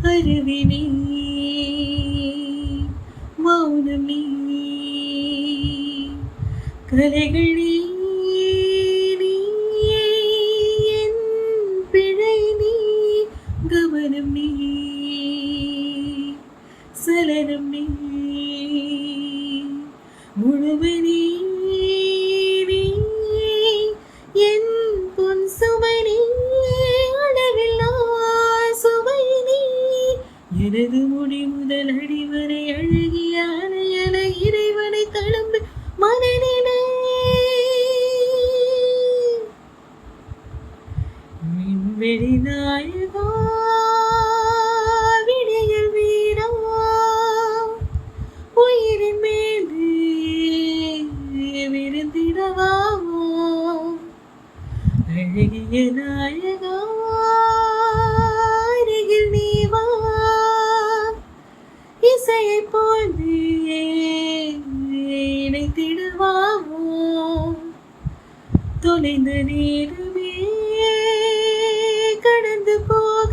அருவினி மௌனம் நீ கலைகள் நீ நீயே என் பிழை நீ கவனம் நீ சலனம் நீ முழுவனே நீ என் பொன் சுமை நீ அளவில்லா சுவை நீ எனது முடி முதல் அடிவரை அழகிய அலையல இறைவனை தழும்பு மனநிலை மின்வெளி நாயகா விடியல் வீரா உயிரின் மேலே விருந்திடவா அழகிய நாயகா அருகில் நீ வா இசையை போது இணைத்திடுவாவோ தொலைந்த நேரமே கடந்து போக